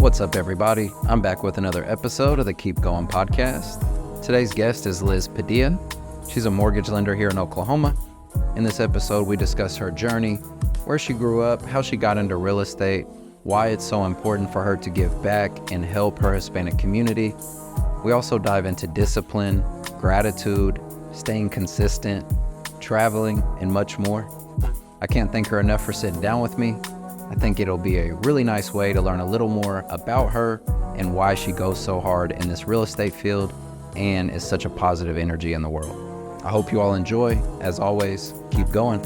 What's up, everybody? I'm back with another episode of the Keep Going podcast. Today's guest is Liz Padilla. She's a mortgage lender here in Oklahoma. In this episode, we discuss her journey, where she grew up, how she got into real estate, why it's so important for her to give back and help her Hispanic community. We also dive into discipline, gratitude, staying consistent, traveling, and much more. I can't thank her enough for sitting down with me. I think it'll be a really nice way to learn a little more about her and why she goes so hard in this real estate field and is such a positive energy in the world. I hope you all enjoy. As always, keep going.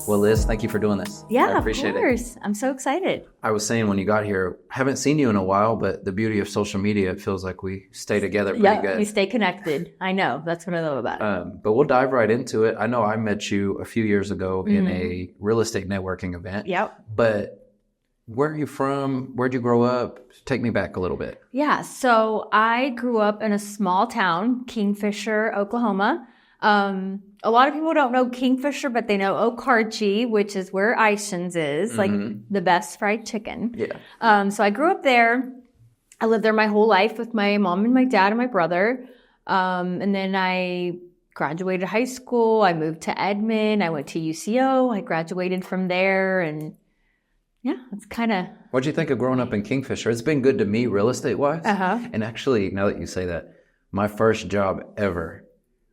Well, Liz, thank you for doing this. Yeah, I appreciate of course. I'm so excited. I was saying when you got here, haven't seen you in a while, but the beauty of social media, it feels like we stay together pretty good. We stay connected. I know. That's what I love about it. But we'll dive right into it. I know I met you a few years ago in a real estate networking event. Yep. But where are you from? Where'd you grow up? Take me back a little bit. Yeah. So I grew up in a small town, Kingfisher, Oklahoma. A lot of people don't know Kingfisher, but they know Okarche, which is where Ishans is, like the best fried chicken. Yeah. So I grew up there. I lived there my whole life with my mom and my dad and my brother. And then I graduated high school. I moved to Edmond. I went to UCO. I graduated from there. And yeah, it's kind of... What'd you think of growing up in Kingfisher? It's been good to me real estate-wise. And actually, now that you say that, my first job ever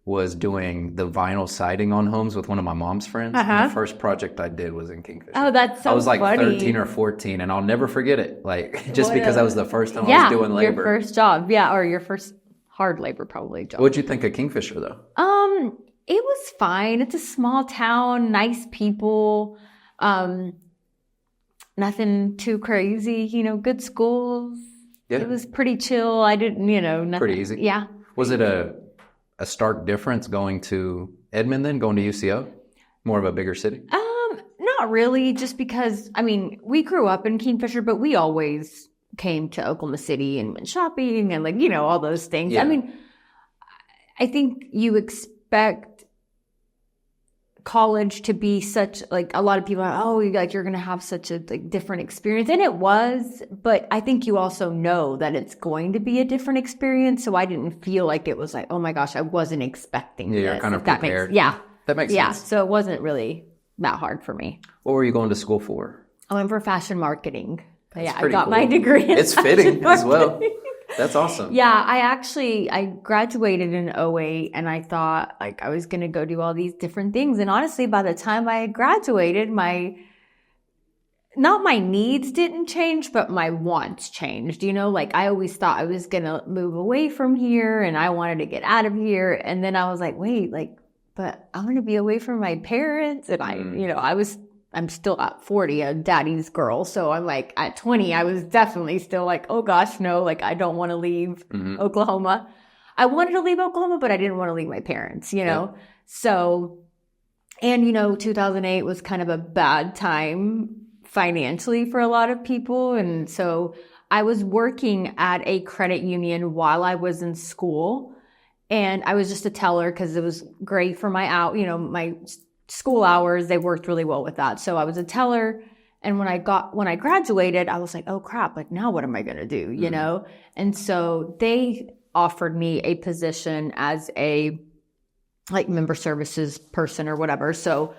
was doing the vinyl siding on homes with one of my mom's friends. And the first project I did was in Kingfisher. Oh, that's so funny. I was like 13 or 14, and I'll never forget it. Like, just because that was the first time I was doing labor. Your first job. Yeah, or your first hard labor probably job. What'd you think of Kingfisher, though? It was fine. It's a small town, nice people, nothing too crazy, good schools. Yeah. It was pretty chill. I didn't, nothing. Pretty easy? Yeah. Was it a stark difference going to Edmond then, going to UCO? More of a bigger city? Not really, just because, we grew up in Kingfisher, but we always came to Oklahoma City and went shopping and all those things. Yeah. I think you expect college to be such, a lot of people are, you're going to have such a different experience. And it was, but I think you also know that it's going to be a different experience. So I didn't feel like it was like, oh my gosh, I wasn't expecting this. You're kind of prepared. That makes sense. Yeah. So it wasn't really that hard for me. What were you going to school for? I went for fashion marketing. That's I got my degree in It's fitting as well. That's awesome. Yeah, I graduated in 2008 and I thought I was going to go do all these different things. And honestly, by the time I graduated, not my needs didn't change, but my wants changed. I always thought I was going to move away from here and I wanted to get out of here. And then I was like, wait, but I want to be away from my parents. And I'm still at 40, a daddy's girl. So I'm at 20, I was definitely still oh gosh, no, I don't want to leave Oklahoma. I wanted to leave Oklahoma, but I didn't want to leave my parents, Yeah. So, and 2008 was kind of a bad time financially for a lot of people. And so I was working at a credit union while I was in school. And I was just a teller because it was great for my school hours. They worked really well with that. So I was a teller. And when I graduated, I was like, oh crap, now what am I going to do? And so they offered me a position as a member services person or whatever. So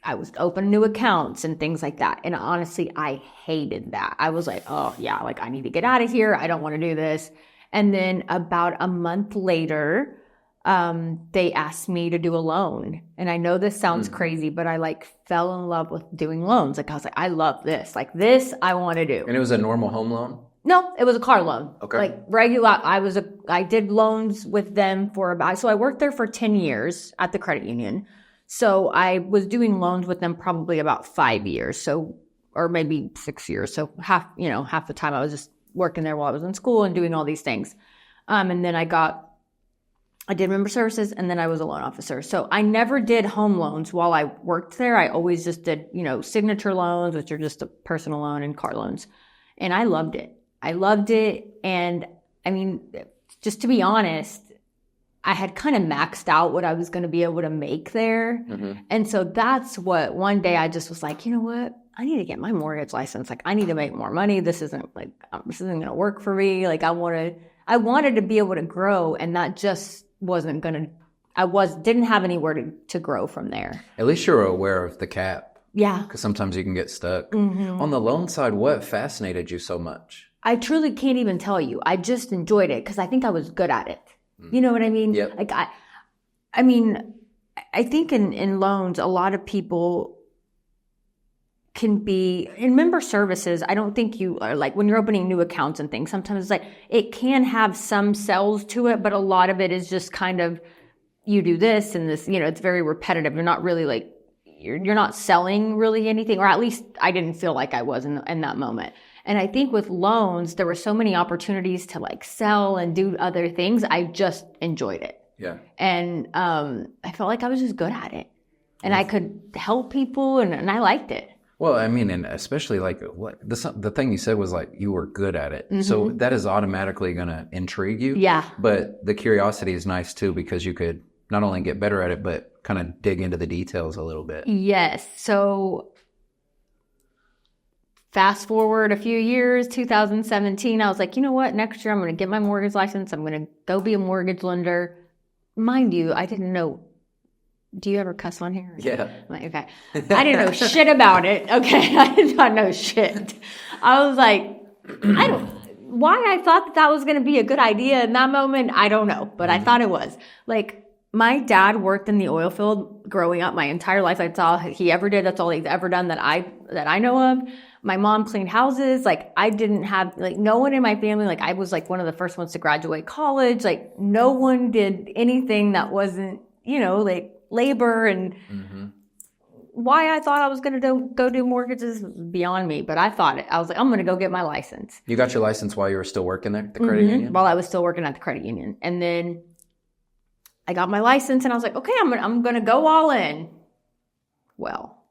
I was open new accounts and things like that. And honestly, I hated that. I was like, oh yeah, I need to get out of here. I don't want to do this. And then about a month later, they asked me to do a loan. And I know this sounds crazy, but I fell in love with doing loans. I was like, I love this. This I want to do. And it was a normal home loan? No, it was a car loan. Okay. Regular. I did loans with them so I worked there for 10 years at the credit union. So I was doing loans with them probably about 5 years. So, or maybe 6 years. So half the time I was just working there while I was in school and doing all these things. And then I did member services and then I was a loan officer. So I never did home loans while I worked there. I always just did, signature loans, which are just a personal loan, and car loans. And I loved it. And just to be honest, I had kind of maxed out what I was going to be able to make there. And so that's what one day I just was like, you know what? I need to get my mortgage license. Like, I need to make more money. This isn't going to work for me. Like, I wanted to be able to grow, and that just wasn't going to, didn't have anywhere to grow from there. At least you're aware of the cap. Yeah. Because sometimes you can get stuck. On the loan side, what fascinated you so much? I truly can't even tell you. I just enjoyed it because I think I was good at it. You know what I mean? Yep. Like, I think in loans, a lot of people can be in member services. I don't think you are like when you're opening new accounts and things, sometimes it's like it can have some sales to it, but a lot of it is just kind of you do this and this, it's very repetitive. You're not really like, you're not selling really anything, or at least I didn't feel like I was in that moment. And I think with loans, there were so many opportunities to like sell and do other things. I just enjoyed it. Yeah. And I felt like I was just good at it. And I could help people, and I liked it. Well, I mean, and especially like the thing you said was like you were good at it. So that is automatically going to intrigue you. Yeah. But the curiosity is nice too, because you could not only get better at it, but kind of dig into the details a little bit. Yes. So fast forward a few years, 2017, I was like, you know what? Next year, I'm going to get my mortgage license. I'm going to go be a mortgage lender. Mind you, I didn't know. Do you ever cuss on here? Yeah. Okay. I didn't know shit about it. Okay. I did not know shit. I was like, why I thought that was going to be a good idea in that moment, I don't know. But I thought it was. Like, my dad worked in the oil field growing up my entire life. That's all he ever did. That's all he's ever done that I know of. My mom cleaned houses. Like, I didn't have, like, no one in my family, like, I was like one of the first ones to graduate college. Like, no one did anything that wasn't, like labor. And why I thought I was going to go do mortgages was beyond me. But I was like, I'm going to go get my license. You got your license while you were still working there at the credit union? While I was still working at the credit union. And then I got my license and I was like, okay, I'm going to go all in. Well,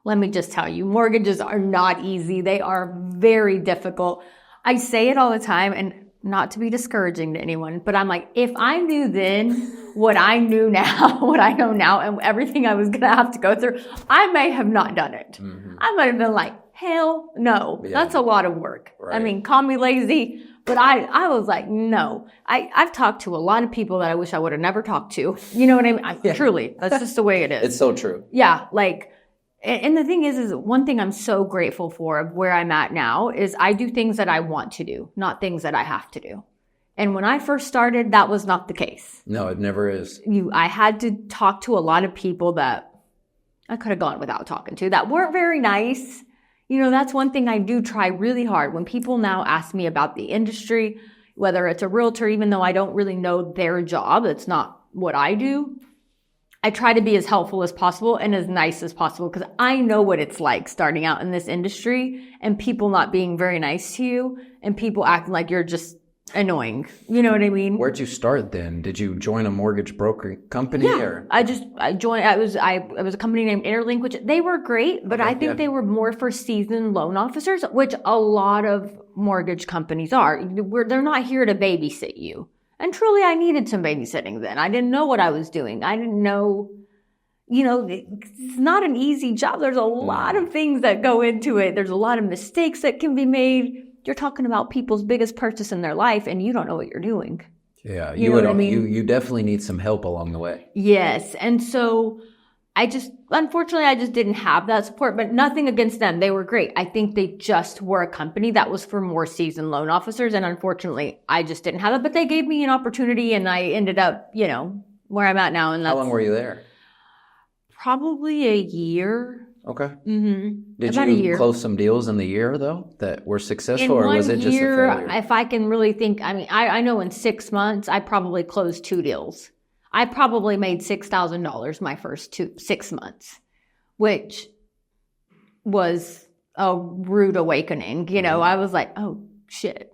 let me just tell you, mortgages are not easy. They are very difficult. I say it all the time, and not to be discouraging to anyone, but I'm like, if I knew then what I knew now, what I know now, and everything I was going to have to go through, I may have not done it. I might have been like, hell no, that's a lot of work. Right. I mean, call me lazy. But I was like, no. I've talked to a lot of people that I wish I would have never talked to. You know what I mean? Truly, that's just the way it is. It's so true. Yeah, like, and the thing is one thing I'm so grateful for of where I'm at now is I do things that I want to do, not things that I have to do. And when I first started, that was not the case. No, it never is. I had to talk to a lot of people that I could have gone without talking to that weren't very nice. That's one thing I do try really hard. When people now ask me about the industry, whether it's a realtor, even though I don't really know their job, it's not what I do, I try to be as helpful as possible and as nice as possible because I know what it's like starting out in this industry and people not being very nice to you and people acting like you're just annoying. You know what I mean? Where'd you start then? Did you join a mortgage broker company? Yeah, or? I joined. It was a company named Interlink, which they were great, but I think they were more for seasoned loan officers, which a lot of mortgage companies are. They're not here to babysit you. And truly, I needed some babysitting then. I didn't know what I was doing. I didn't know, it's not an easy job. There's a lot of things that go into it. There's a lot of mistakes that can be made. You're talking about people's biggest purchase in their life, and you don't know what you're doing. Yeah, you know what I mean? You definitely need some help along the way. Yes, and so unfortunately, I just didn't have that support, but nothing against them. They were great. I think they just were a company that was for more seasoned loan officers. And unfortunately, I just didn't have it, but they gave me an opportunity and I ended up, where I'm at now. And how long were you there? Probably a year. Okay. Did about you close some deals in the year though that were successful, or was it just a failure? If I can really think, I know in 6 months, I probably closed 2 deals. I probably made $6,000 my first 6 months, which was a rude awakening. I was like, oh shit,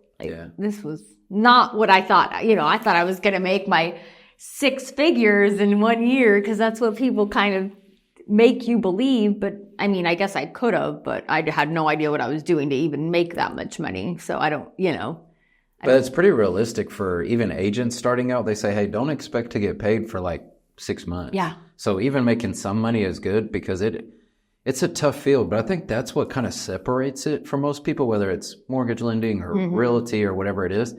this was not what I thought. I thought I was going to make my 6 figures in 1 year because that's what people kind of make you believe. But I guess I could have, but I had no idea what I was doing to even make that much money. So I don't, But it's pretty realistic for even agents starting out. They say, hey, don't expect to get paid for like 6 months. Yeah. So even making some money is good because it's a tough field. But I think that's what kind of separates it from most people, whether it's mortgage lending or realty or whatever it is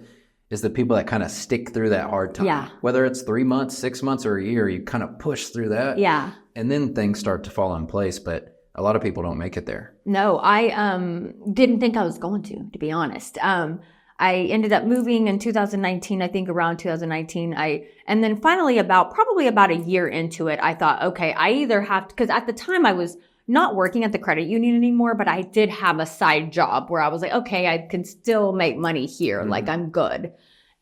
the people that kind of stick through that hard time. Yeah. Whether it's 3 months, 6 months, or a year, you kind of push through that. Yeah. And then things start to fall in place. But a lot of people don't make it there. No, I didn't think I was going to be honest. I ended up moving in 2019, I think around 2019. And then finally probably about a year into it, I thought, okay, I either have to, because at the time I was not working at the credit union anymore, but I did have a side job where I was like, okay, I can still make money here. Like I'm good.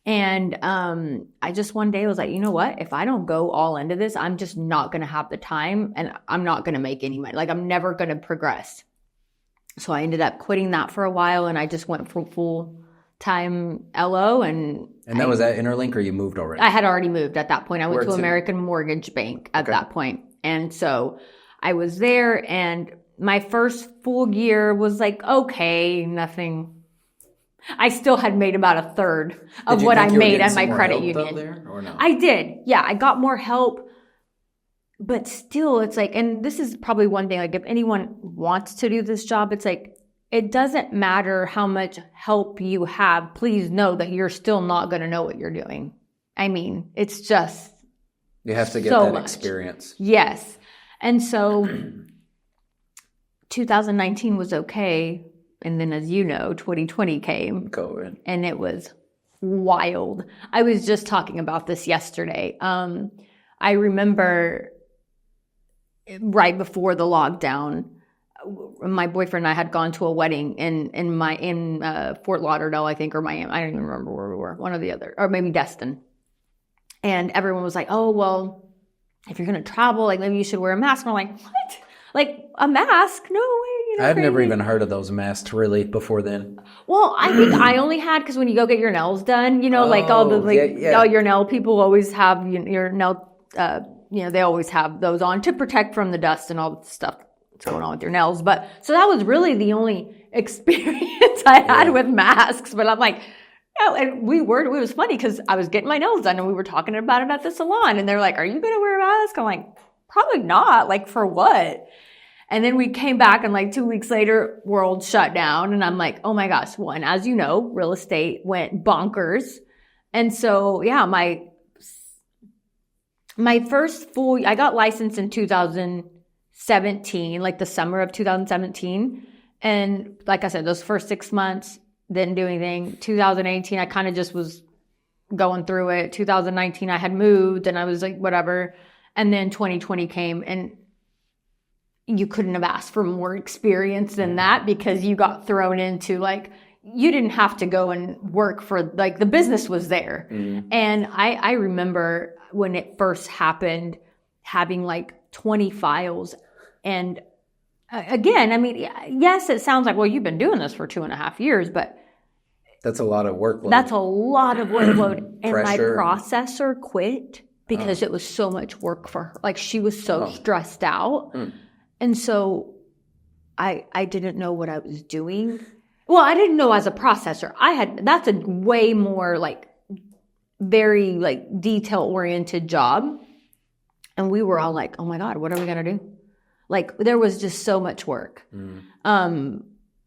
And I just one day was like, you know what? If I don't go all into this, I'm just not going to have the time and I'm not going to make any money. Like I'm never going to progress. So I ended up quitting that for a while and I just went for full-time LO. And that was at Interlink or you moved already? I had already moved at that point. I went to American Mortgage Bank at that point. And so I was there and my first full year was like, okay, nothing. I still had made about a third of what I made at my credit union. There, or no? I did. Yeah, I got more help. But still, it's like, and this is probably one thing, like if anyone wants to do this job, it's like, it doesn't matter how much help you have. Please know that you're still not going to know what you're doing. I mean, it's just you have to get so that much experience. Yes. And so 2019 was okay. And then, as you know, 2020 came. COVID. And it was wild. I was just talking about this yesterday. I remember right before the lockdown, my boyfriend and I had gone to a wedding in Fort Lauderdale, I think, or Miami. I don't even remember where we were. One or the other, or maybe Destin. And everyone was like, "Oh, well, if you're going to travel, like maybe you should wear a mask." And I'm like, "What? Like a mask? No way." I've never even heard of those masks really before then. Well, I think I only had because when you go get your nails done, like all the all your nail people always have your nail. They always have those on to protect from the dust and all the stuff that's going on with your nails. But so that was really the only experience I had with masks. But I'm like, and it was funny because I was getting my nails done and we were talking about it at the salon, and they're like, "Are you going to wear a mask?" I'm like, "Probably not. Like for what?" And then we came back and like 2 weeks later, world shut down. And I'm like, oh my gosh, one, as you know, real estate went bonkers. And so, yeah, my first I got licensed in 2017, like the summer of 2017. And like I said, those first 6 months, didn't do anything. 2018, I kind of just was going through it. 2019, I had moved and I was like, whatever. And then 2020 came and you couldn't have asked for more experience than that because you got thrown into like, you didn't have to go and work for, like the business was there. Mm-hmm. And I remember when it first happened having like 20 files. And again, I mean, yes, it sounds like, well, you've been doing this for 2.5 years, but that's a lot of workload. That's a lot of workload. And my Pressure. processor quit because it was so much work for her. Like she was so stressed out. Mm. And so I didn't know what I was doing. Well, I didn't know as a processor. That's a way more like very like detail oriented job. And we were all like, oh my God, what are we going to do? Like there was just so much work. Mm.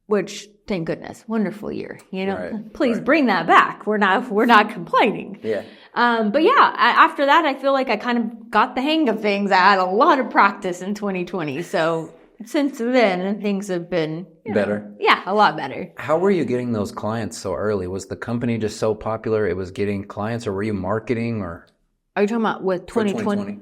Which thank goodness, wonderful year, right, please bring that back. We're not complaining. Yeah. But yeah, after that, I feel like I kind of got the hang of things. I had a lot of practice in 2020. So since then, things have been better. Yeah, a lot better. How were you getting those clients so early? Was the company just so popular it was getting clients, or were you marketing? Or are you talking about with 2020?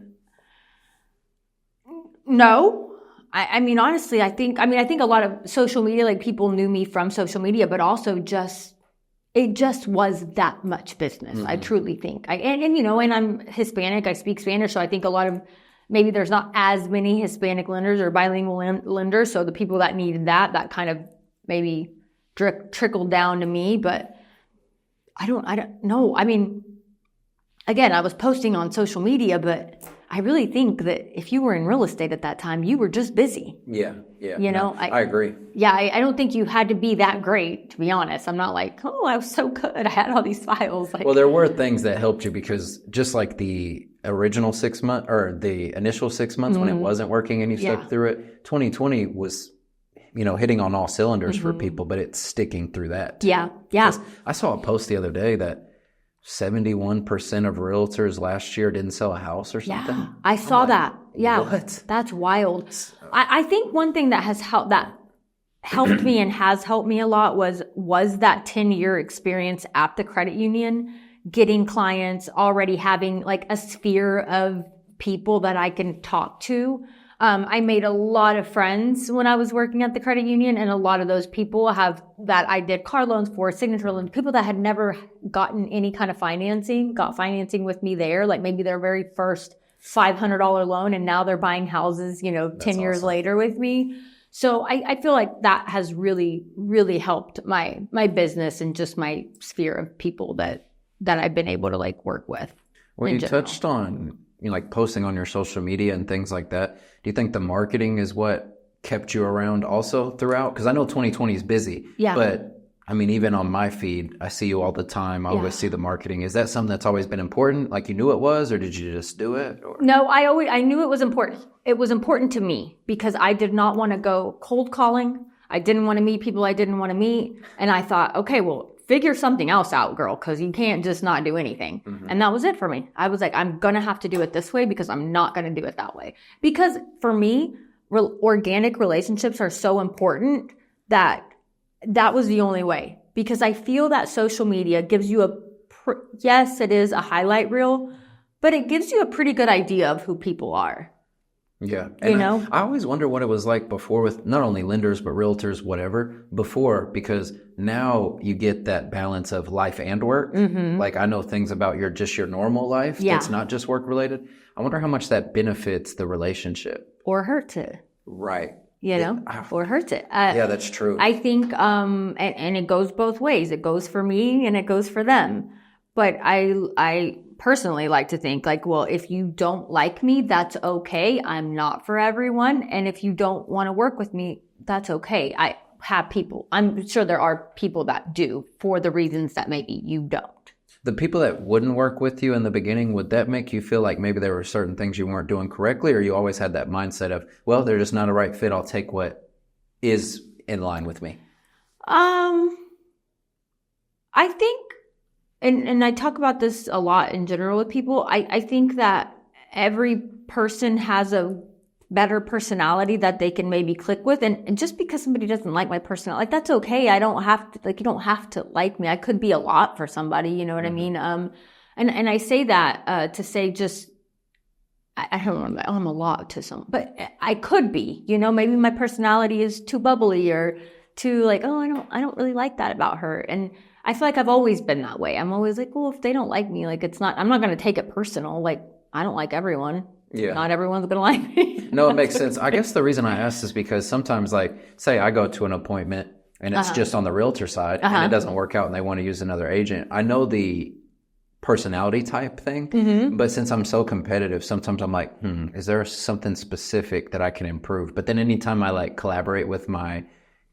No. I mean, honestly, I think a lot of social media, like people knew me from social media, but also it just was that much business. Mm-hmm. I truly think. And I'm Hispanic. I speak Spanish. So I think a lot of, maybe there's not as many Hispanic lenders or bilingual lenders. So the people that needed that kind of maybe trickled down to me. But I don't know. I mean, again, I was posting on social media, but I really think that if you were in real estate at that time, you were just busy. Yeah. You know, I agree. Yeah, I don't think you had to be that great, to be honest. I'm not like, oh, I was so good. I had all these files. Like, well, there were things that helped you because just like the original 6 months or the initial 6 months when it wasn't working and you stuck through it, 2020 was, hitting on all cylinders for people, but it's sticking through that too. Yeah. I saw a post the other day that 71% of realtors last year didn't sell a house or something. Yeah, I saw that. Yeah. What? That's wild. I think one thing that helped me and has helped me a lot was that 10-year experience at the credit union, getting clients, already having like a sphere of people that I can talk to. I made a lot of friends when I was working at the credit union, and a lot of those people that I did car loans for, signature loans, people that had never gotten any kind of financing, got financing with me there, like maybe their very first $500 loan, and now they're buying houses, 10 years later with me. So I feel like that has really, really helped my business and just my sphere of people that I've been able to like work with. Well, you touched on like posting on your social media and things like that. Do you think the marketing is what kept you around also throughout? Because I know 2020 is busy. Yeah. But I mean, even on my feed, I see you all the time. I always see the marketing. Is that something that's always been important? Like you knew it was, or did you just do it? Or? No, I knew it was important. It was important to me because I did not want to go cold calling. I didn't want to meet people I didn't want to meet. And I thought, okay, well, figure something else out, girl, because you can't just not do anything. And that was it for me. I was like, I'm going to have to do it this way because I'm not going to do it that way. Because for me, organic relationships are so important that was the only way. Because I feel that social media gives you yes, it is a highlight reel, but it gives you a pretty good idea of who people are. Yeah. And I always wonder what it was like before with not only lenders, but realtors, whatever, before, because now you get that balance of life and work. Like I know things about your normal life that's not just work related. I wonder how much that benefits the relationship. Or hurts it. Right. Or hurts it. Yeah, that's true. I think, and it goes both ways. It goes for me and it goes for them. But I personally like to think like, well, if you don't like me, that's okay. I'm not for everyone. And if you don't want to work with me, that's okay. I have people. I'm sure there are people that do for the reasons that maybe you don't. The people that wouldn't work with you in the beginning, would that make you feel like maybe there were certain things you weren't doing correctly, or you always had that mindset of, well, they're just not a right fit. I'll take what is in line with me? I think, and I talk about this a lot in general with people, I think that every person has a better personality that they can maybe click with. And just because somebody doesn't like my personality, like that's okay. I don't have to, like, you don't have to like me. I could be a lot for somebody, you know what I mean? And I say that, to say just, I don't know, I'm a lot to some, but I could be, maybe my personality is too bubbly or too like, oh, I don't really like that about her. And I feel like I've always been that way. I'm always like, well, if they don't like me, like I'm not going to take it personal. Like I don't like everyone. Yeah. Not everyone's going to like me. No, it makes sense. I guess the reason I asked is because sometimes, like, say I go to an appointment and it's just on the realtor side and it doesn't work out and they want to use another agent. I know the personality type thing, but since I'm so competitive, sometimes I'm like, is there something specific that I can improve? But then anytime I like collaborate with my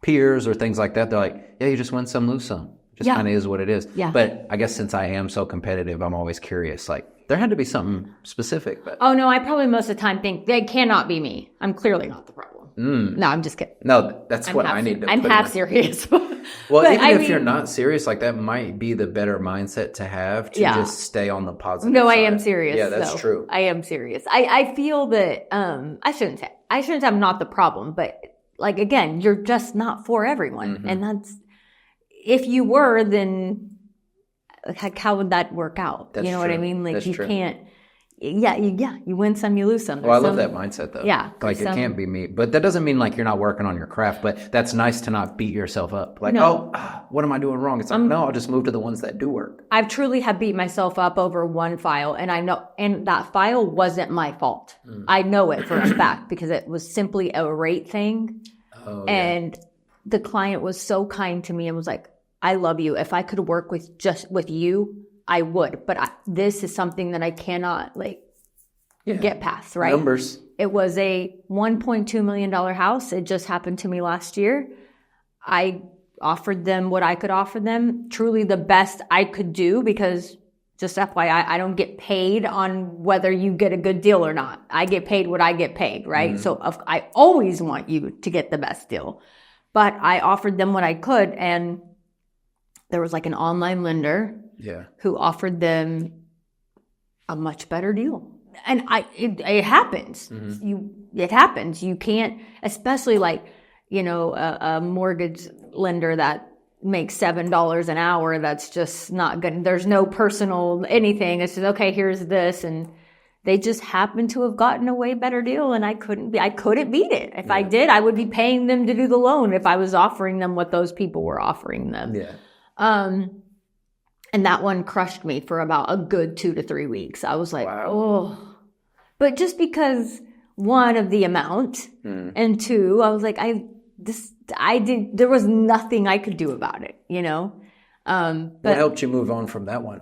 peers or things like that, they're like, yeah, you just win some, lose some. Just kind of is what it is. Yeah. But I guess since I am so competitive, I'm always curious, like, there had to be something specific. But oh, no, I probably most of the time think they cannot be me. I'm clearly not the problem. No, I'm just kidding. No, that's what I need to I'm half serious. Well, but even if you're not serious, like that might be the better mindset to have to just stay on the positive No, side. I am serious. Yeah, that's true. I am serious. I feel that I shouldn't say I'm not the problem, but like, again, you're just not for everyone. And that's, if you were, then like, how would that work out? That's you know true. What I mean? Like that's you true. Can't, you win some, you lose some. Well, I love that mindset though. Yeah. Like it can't be me, but that doesn't mean like you're not working on your craft, but that's nice to not beat yourself up. Like, what am I doing wrong? It's like, no, I'll just move to the ones that do work. I've truly have beat myself up over one file, and I know, and that file wasn't my fault. I know it for a fact because it was simply a rate thing. And the client was so kind to me and was like, I love you. If I could work with you, I would. But this is something that I cannot, like, get past, right? Numbers. It was a $1.2 million house. It just happened to me last year. I offered them what I could offer them, truly the best I could do, because just FYI, I don't get paid on whether you get a good deal or not. I get paid what I get paid, right? Mm-hmm. So I always want you to get the best deal. But I offered them what I could, and there was like an online lender who offered them a much better deal. And it happens. Mm-hmm. It happens. You can't, especially like, a mortgage lender that makes $7 an hour. That's just not good. There's no personal anything. It's just, okay, here's this. And they just happen to have gotten a way better deal. And I couldn't beat it. If I did, I would be paying them to do the loan if I was offering them what those people were offering them. Yeah. And that one crushed me for about a good 2 to 3 weeks. I was like, wow. But just because, one, of the amount, and two, I was like, there was nothing I could do about it, But what helped you move on from that one?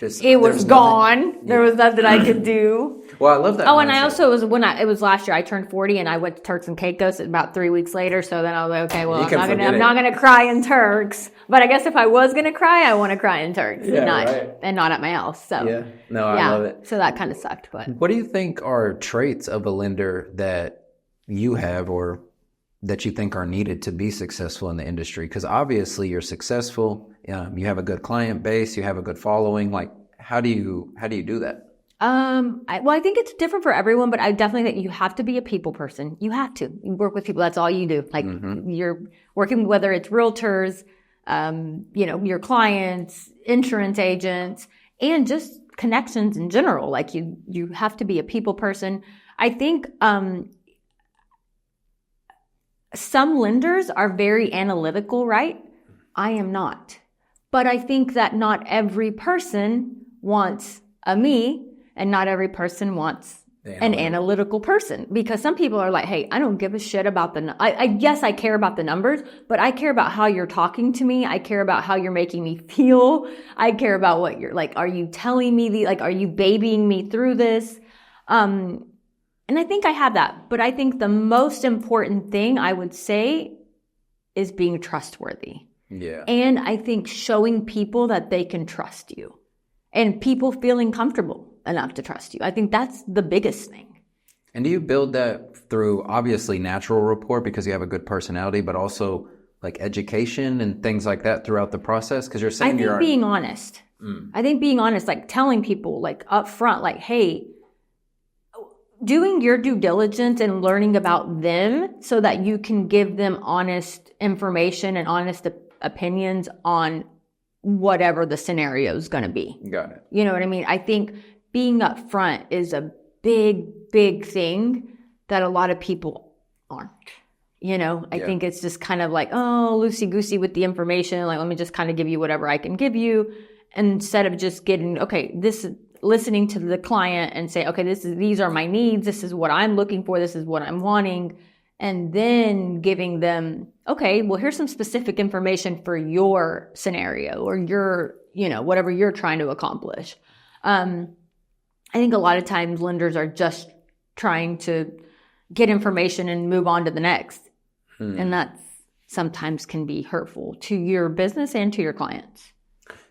It was gone. There was nothing I could do. Well, I love that. Oh, mindset. And I also it was last year. I turned 40, and I went to Turks and Caicos about 3 weeks later. So then I was like, okay, well, I'm not gonna cry in Turks. But I guess if I was gonna cry, I want to cry in Turks, and not at my house. So I love it. So that kind of sucked. But what do you think are traits of a lender that you have, or that you think are needed to be successful in the industry? Because obviously you're successful. You have a good client base. You have a good following. Like, how do you do that? I think it's different for everyone, but I definitely think you have to be a people person. You have to. You work with people. That's all you do. Like you're working, whether it's realtors, your clients, insurance agents, and just connections in general. Like you have to be a people person. I think, some lenders are very analytical, right? I am not. But I think that not every person wants a me, and not every person wants an analytical person. Because some people are like, hey, I don't give a shit about yes, I care about the numbers, but I care about how you're talking to me. I care about how you're making me feel. I care about what you're like, are you telling me are you babying me through this? And I think I have that, but I think the most important thing I would say is being trustworthy. Yeah. And I think showing people that they can trust you, and people feeling comfortable enough to trust you. I think that's the biggest thing. And do you build that through obviously natural rapport because you have a good personality, but also like education and things like that throughout the process? Because you're saying being honest. I think being honest, like telling people like up front, like, hey, doing your due diligence and learning about them so that you can give them honest information and honest opinions on whatever the scenario is going to be. Got it. You know what I mean? I think being upfront is a big, big thing that a lot of people aren't. I think it's just kind of like, oh, loosey-goosey with the information. Like, let me just kind of give you whatever I can give you, instead of just getting, listening to the client and say, okay, these are my needs. This is what I'm looking for. This is what I'm wanting. And then giving them, okay, well, here's some specific information for your scenario or your, whatever you're trying to accomplish. I think a lot of times lenders are just trying to get information and move on to the next. And that sometimes can be hurtful to your business and to your clients.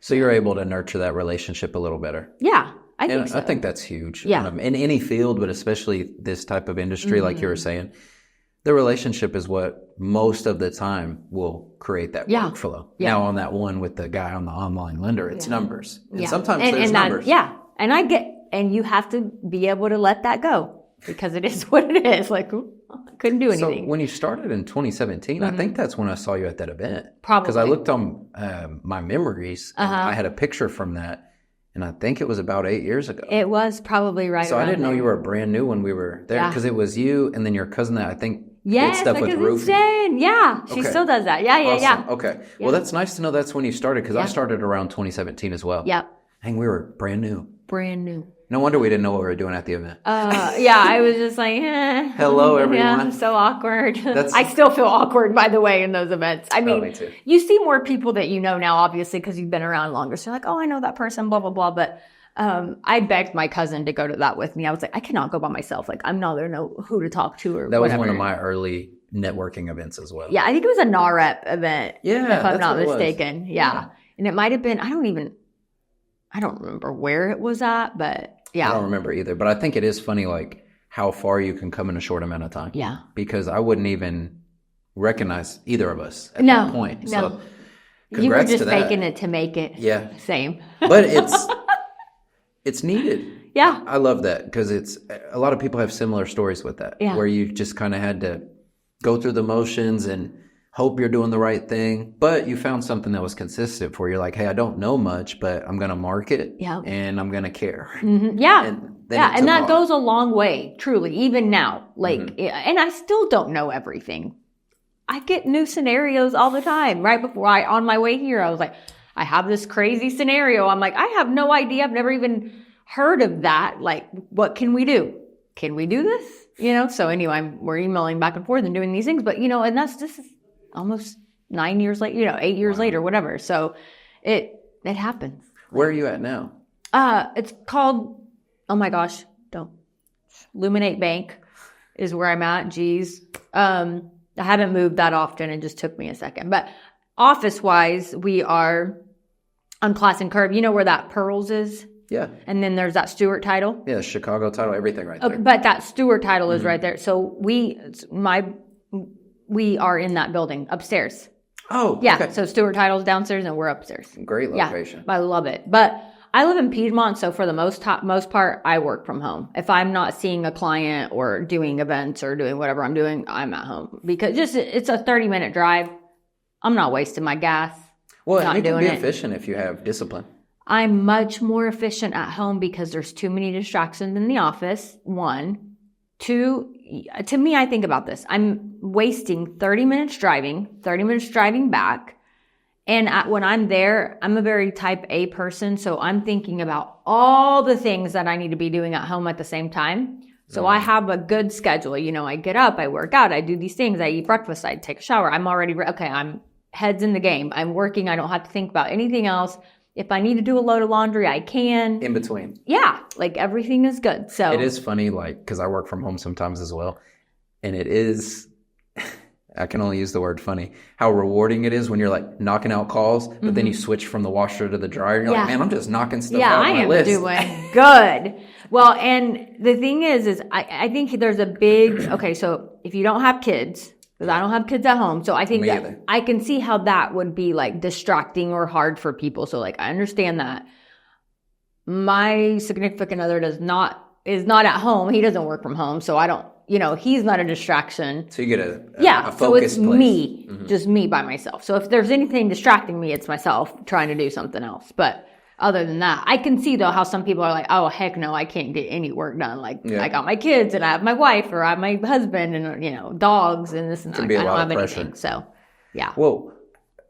So you're able to nurture that relationship a little better. Yeah, I think so. I think that's huge. Yeah. In any field, but especially this type of industry, like you were saying, the relationship is what most of the time will create that workflow. Yeah. Now on that one with the guy on the online lender, it's numbers. And sometimes there's numbers. And you have to be able to let that go because it is what it is. Like, I couldn't do anything. So when you started in 2017, I think that's when I saw you at that event. Probably. Because I looked on my memories, and I had a picture from that, and I think it was about 8 years ago. It was probably right So around I didn't know you were brand new when we were there, because it was you and then your cousin that I think did stuff with roofing. Insane. Yeah, she still does that. Yeah. Okay. Yeah. Well, that's nice to know that's when you started, because I started around 2017 as well. Yep. Dang, we were brand new. Brand new. No wonder we didn't know what we were doing at the event. I was just like, hello, everyone. Yeah, so awkward. I still feel awkward, by the way, in those events. I mean, me too. You see more people that you know now, obviously, because you've been around longer. So you're like, oh, I know that person, blah, blah, blah. But I begged my cousin to go to that with me. I was like, I cannot go by myself. Like, I'm not going to know who to talk to or That whatever. was one of my early networking events as well. Yeah, I think it was a NAREP event. Yeah, if I'm that's not what it was. mistaken. Yeah. And it might have been, I don't remember where it was at, but yeah. I don't remember either, but I think it is funny, like how far you can come in a short amount of time. Yeah. Because I wouldn't even recognize either of us at No, that point. no. So You were congrats just to that. faking it to make it. Yeah. Same. But it's needed. Yeah. I love that because a lot of people have similar stories with that. Yeah. Where you just kind of had to go through the motions and hope you're doing the right thing. But you found something that was consistent where you're like, hey, I don't know much, but I'm going to mark it and I'm going to care. Mm-hmm. Yeah. And that goes a long way, truly, even now. Like, and I still don't know everything. I get new scenarios all the time. Right before on my way here, I was like, I have this crazy scenario. I'm like, I have no idea. I've never even heard of that. Like, what can we do? Can we do this? So anyway, we're emailing back and forth and doing these things, but and this is almost 9 years later, 8 years later, whatever. So it happens. Where are you at now? It's called, oh my gosh, don't. Luminate Bank is where I'm at. Geez. I haven't moved that often. It just took me a second. But office-wise, we are on Class and Curve. You know where that Pearls is? Yeah. And then there's that Stewart title. Yeah, Chicago title, everything right there. But that Stewart title is right there. So we are in that building upstairs. Oh, yeah. okay. So Stewart title's downstairs and we're upstairs. Great location. Yeah, I love it. But I live in Piedmont, so for the most part, I work from home. If I'm not seeing a client or doing events or doing whatever I'm doing, I'm at home because it's a 30-minute drive. I'm not wasting my gas. Well, not you can doing be it. efficient if you have discipline. I'm much more efficient at home because there's too many distractions in the office. 1, 2, to me, I think about this. I'm wasting 30 minutes driving back. And when I'm there, I'm a very type A person. So I'm thinking about all the things that I need to be doing at home at the same time. So I have a good schedule. I get up, I work out, I do these things, I eat breakfast, I take a shower. I'm already, I'm heads in the game. I'm working. I don't have to think about anything else. If I need to do a load of laundry, I can. In between. Yeah. Like everything is good. So it is funny, like, because I work from home sometimes as well. And it is, I can only use the word funny, how rewarding it is when you're like knocking out calls, but then you switch from the washer to the dryer. And you're like, man, I'm just knocking stuff out my list. Yeah, I am doing good. Well, and the thing is I think there's a big, okay, so if you don't have kids, because I don't have kids at home, so I think that I can see how that would be like distracting or hard for people. So like, I understand that. My significant other is not at home. He doesn't work from home, so I don't, he's not a distraction. So you get a so focused it's place. me, just me by myself. So if there's anything distracting me, it's myself trying to do something else. But other than that, I can see though how some people are like, oh heck no, I can't get any work done. Like I got my kids and I have my wife or I have my husband and dogs and this and that. I don't have anything. So yeah. Well,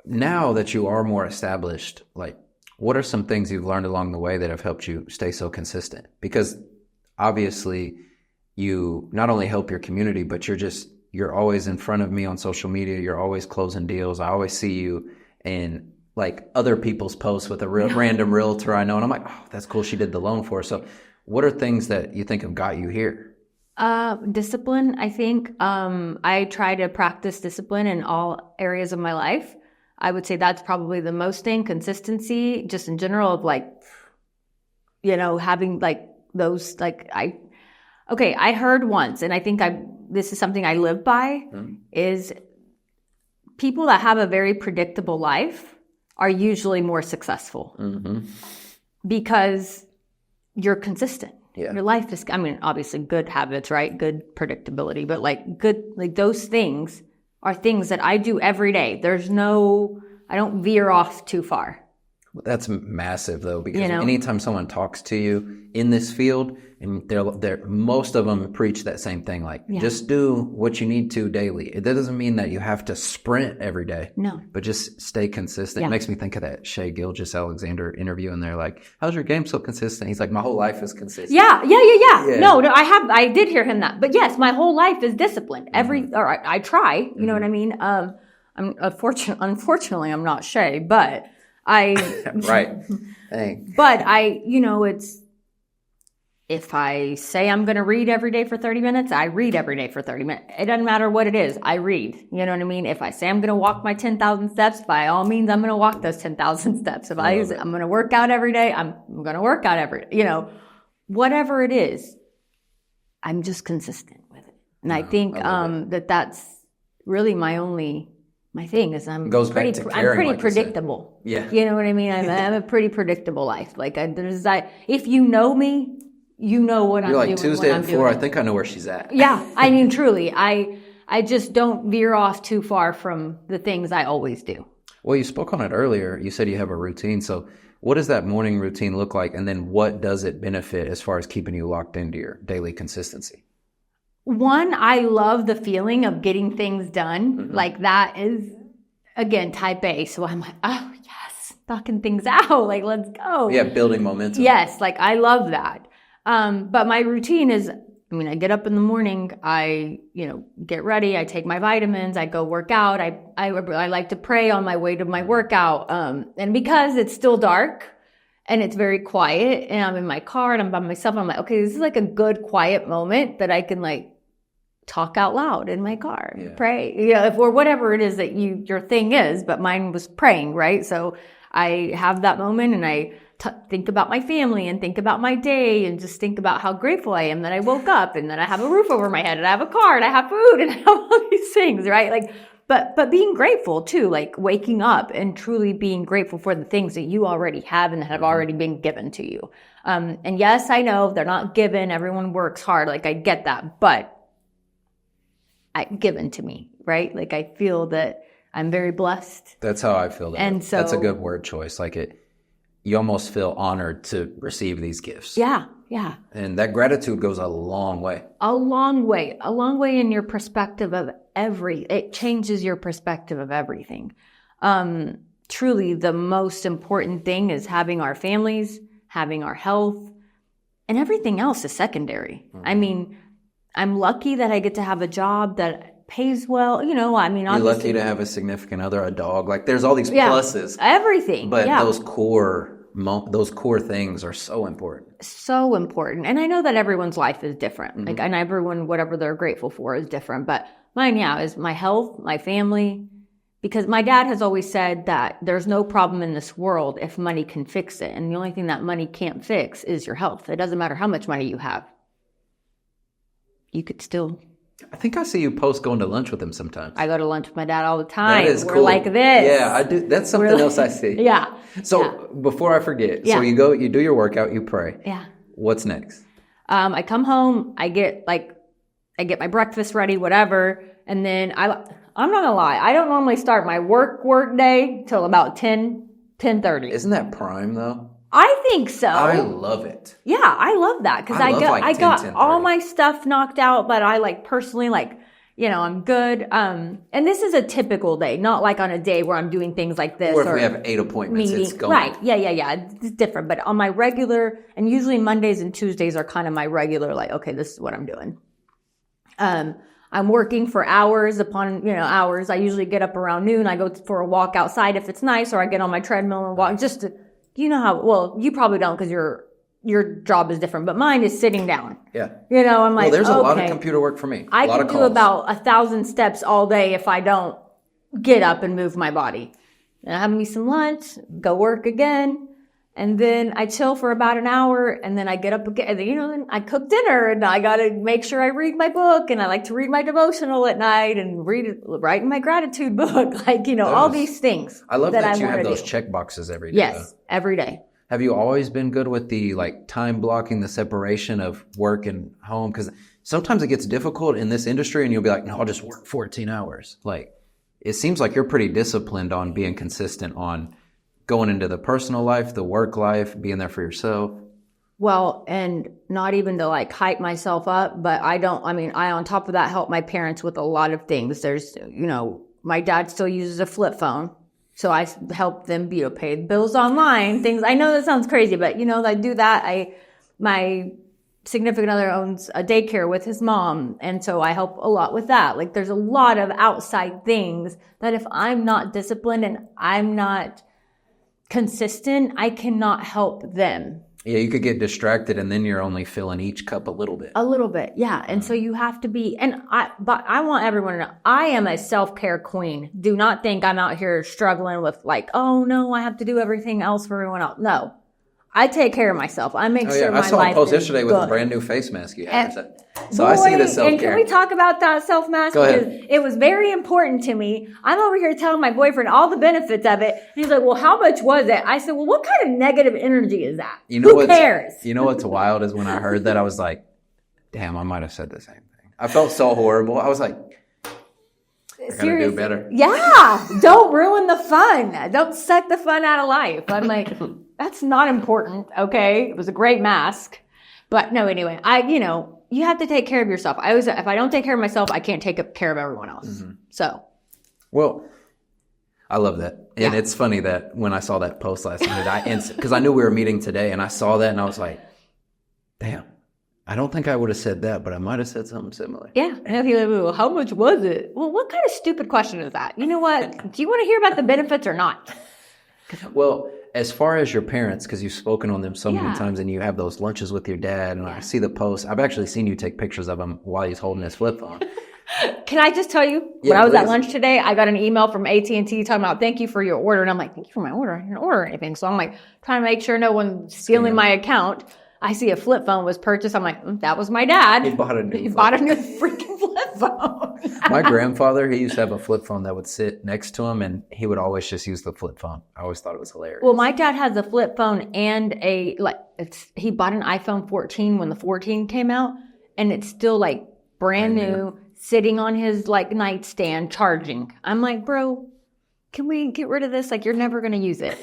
now that you are more established, like what are some things you've learned along the way that have helped you stay so consistent? Because obviously you not only help your community, but you're always in front of me on social media. You're always closing deals. I always see you in like other people's posts with a random realtor I know. And I'm like, oh, that's cool. She did the loan for us. So what are things that you think have got you here? Discipline, I think. I try to practice discipline in all areas of my life. I would say that's probably the most thing. Consistency, just in general of like, having like those, like I heard once, and I think this is something I live by, is people that have a very predictable life are usually more successful because you're consistent. Yeah. Your life is, obviously good habits, right? Good predictability, but like those things are things that I do every day. I don't veer off too far. That's massive though, because anytime someone talks to you in this field, and they're most of them preach that same thing, like just do what you need to daily. That doesn't mean that you have to sprint every day. No. But just stay consistent. It makes me think of that Shea Gilgeous-Alexander interview, and they're like, how's your game so consistent? He's like, my whole life is consistent. Yeah. No, I did hear him that. But yes, my whole life is disciplined. I try, you know what I mean? Unfortunately, I'm not Shea, but Right. Dang. But if I say I'm going to read every day for 30 minutes, I read every day for 30 minutes. It doesn't matter what it is. I read. You know what I mean? If I say I'm going to walk my 10,000 steps, by all means, I'm going to walk those 10,000 steps. If I'm going to work out every day, I'm going to work out whatever it is, I'm just consistent with it. And I think that's really my thing is I'm pretty predictable. Yeah. You know what I mean? I'm a pretty predictable life. Like if you know me, you know what I'm doing. You're like Tuesday at 4, I think I know where she's at. Yeah. I mean, truly, I just don't veer off too far from the things I always do. Well, you spoke on it earlier. You said you have a routine. So what does that morning routine look like? And then what does it benefit as far as keeping you locked into your daily consistency? One, I love the feeling of getting things done. Mm-hmm. Like that is, again, type A. So I'm like, oh, yes, knocking things out. Like, let's go. Yeah, building momentum. Yes, like I love that. But my routine is, I get up in the morning, I, get ready, I take my vitamins, I go work out. I like to pray on my way to my workout. And because it's still dark and it's very quiet and I'm in my car and I'm by myself, I'm like, okay, this is like a good quiet moment that I can like talk out loud in my car, pray, or whatever it is that your thing is, but mine was praying, right? So I have that moment and I think about my family and think about my day and just think about how grateful I am that I woke up and that I have a roof over my head and I have a car and I have food and I have all these things, right? Like, but being grateful too, like waking up and truly being grateful for the things that you already have and that have already been given to you. And yes, I know they're not given. Everyone works hard. Like I get that, but given to me, right? Like I feel that I'm very blessed. That's how I feel. And so that's a good word choice. Like you almost feel honored to receive these gifts. Yeah, yeah. And that gratitude goes a long way. A long way in your perspective of it changes your perspective of everything. Truly, the most important thing is having our families, having our health, and everything else is secondary. Mm-hmm. I'm lucky that I get to have a job that pays well. You're lucky to have a significant other, a dog. Like there's all these pluses. Everything. But those core things are so important. So important. And I know that everyone's life is different. Mm-hmm. Like, and everyone, whatever they're grateful for is different. But mine, is my health, my family. Because my dad has always said that there's no problem in this world if money can fix it. And the only thing that money can't fix is your health. It doesn't matter how much money you have. You could still... I think I see you post going to lunch with him sometimes. I go to lunch with my dad all the time. That is We're cool. like this. Yeah, I do. That's something else I see. Yeah. So before I forget, so you do your workout, you pray. Yeah. What's next? I come home, I get my breakfast ready, whatever, and then I'm not gonna lie, I don't normally start my work day till about 10:30. Isn't that prime though? I think so. I love it. Yeah, I love that because I got all my stuff knocked out, but I personally I'm good. And this is a typical day, not like on a day where I'm doing things like this. Or if we have 8 appointments, it's going. Right. Yeah. It's different. But on my regular, and usually Mondays and Tuesdays are kind of my regular, okay, this is what I'm doing. I'm working for hours upon, hours. I usually get up around noon. I go for a walk outside if it's nice, or I get on my treadmill and walk just to, you probably don't because your job is different, but mine is sitting down. Yeah. I'm like, there's a lot of computer work for me. I can do about 1,000 steps all day if I don't get up and move my body. And I have me some lunch, go work again, and then I chill for about an hour, and then I get up again. Then I cook dinner, and I got to make sure I read my book, and I like to read my devotional at night and write in my gratitude book, all these things. I love that you have those check boxes every day. Yes, every day. Have you always been good with the time blocking, the separation of work and home? Because sometimes it gets difficult in this industry, and you'll be like, no, I'll just work 14 hours. It seems like you're pretty disciplined on being consistent on going into the personal life, the work life, being there for yourself. Well, and not even to hype myself up, but I on top of that help my parents with a lot of things. There's, my dad still uses a flip phone. So I help them, pay bills online, things. I know that sounds crazy, but I do that. My significant other owns a daycare with his mom. And so I help a lot with that. There's a lot of outside things that if I'm not disciplined and I'm not consistent, I cannot help them. Yeah, you could get distracted and then you're only filling each cup a little bit. A little bit, yeah. And so you have to be, but I want everyone to know, I am a self-care queen. Do not think I'm out here struggling with like, oh no, I have to do everything else for everyone else. No, I take care of myself. I make sure my life is I saw a post yesterday with good. a brand new face mask you had. So I see the self-care. And can we talk about that self-mask? Go ahead. Because it was very important to me. I'm over here telling my boyfriend all the benefits of it. And he's like, well, how much was it? I said, well, what kind of negative energy is that? Who cares? You know what's wild is when I heard that, I was like, damn, I might have said the same thing. I felt so horrible. I was like, I gotta do better. Yeah. Don't ruin the fun. Don't suck the fun out of life. I'm like, that's not important. Okay. It was a great mask. But no, anyway, you have to take care of yourself. If I don't take care of myself, I can't take care of everyone else. Mm-hmm. So. Well, I love that. And it's funny that when I saw that post last night, because I knew we were meeting today and I saw that and I was like, damn, I don't think I would have said that, but I might have said something similar. Yeah. And if you're like, well, how much was it? Well, what kind of stupid question is that? You know what? Do you want to hear about the benefits or not? Well, as far as your parents, because you've spoken on them so many times and you have those lunches with your dad, and I see the posts. I've actually seen you take pictures of him while he's holding his flip phone. Can I just tell you, when I was at lunch today, I got an email from AT&T talking about, thank you for your order. And I'm like, thank you for my order. I didn't order anything. So I'm like, trying to make sure no one's stealing my account. I see a flip phone was purchased. I'm like, that was my dad. He bought a new freaking flip phone. My grandfather, he used to have a flip phone that would sit next to him, and he would always just use the flip phone. I always thought it was hilarious. Well, my dad has a flip phone and he bought an iPhone 14 when the 14 came out, and it's still like brand new, sitting on his like nightstand charging. I'm like, bro, can we get rid of this? Like, you're never going to use it.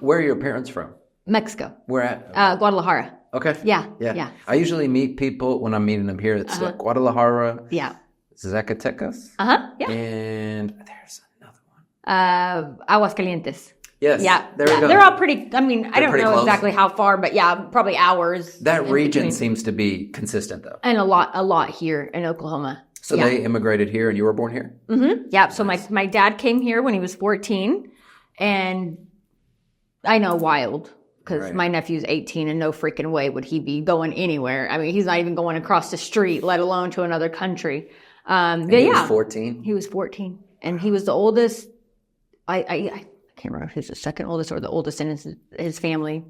Where are your parents from? Mexico. Where at? Guadalajara. Okay. Yeah. I usually meet people when I'm meeting them here. It's like Guadalajara. Yeah. Zacatecas. Yeah. And there's another one. Aguascalientes. Yes. Yeah. There we go. They're all pretty, I don't know close. exactly how far, but yeah, probably hours. That region seems to be consistent though. And a lot here in Oklahoma. So they immigrated here and you were born here? Mm-hmm. Yeah. So my dad came here when he was 14, and I know, wild. Because my nephew's 18 and no freaking way would he be going anywhere. I mean, he's not even going across the street, let alone to another country. But he was 14? He was 14. And he was the oldest. I can't remember if he was the second oldest or the oldest in his family.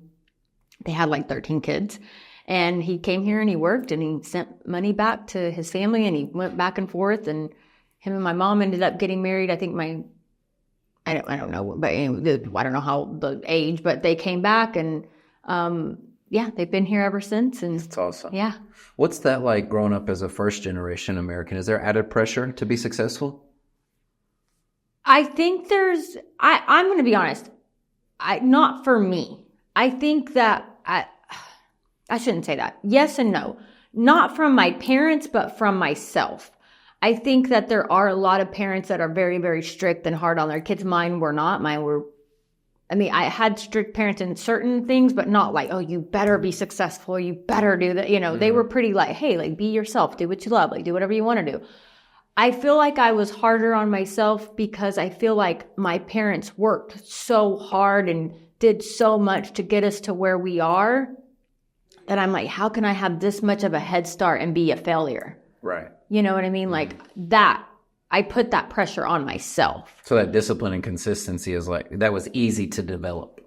They had like 13 kids. And he came here and he worked and he sent money back to his family and he went back and forth. And him and my mom ended up getting married. I think I don't know, but I don't know how the age, but they came back and, they've been here ever since. And that's awesome. Yeah. What's that like growing up as a first generation American? Is there added pressure to be successful? I think I'm going to be honest. Not for me. I think that I shouldn't say that. Yes and no. Not from my parents, but from myself. I think that there are a lot of parents that are very, very strict and hard on their kids. Mine were not. I had strict parents in certain things, but not like, oh, you better be successful. You better do that. They were pretty like, hey, like, be yourself. Do what you love. Like, do whatever you want to do. I feel like I was harder on myself because I feel like my parents worked so hard and did so much to get us to where we are that I'm like, how can I have this much of a head start and be a failure? Right. You know what I mean? Like that, I put that pressure on myself. So that discipline and consistency is like, that was easy to develop.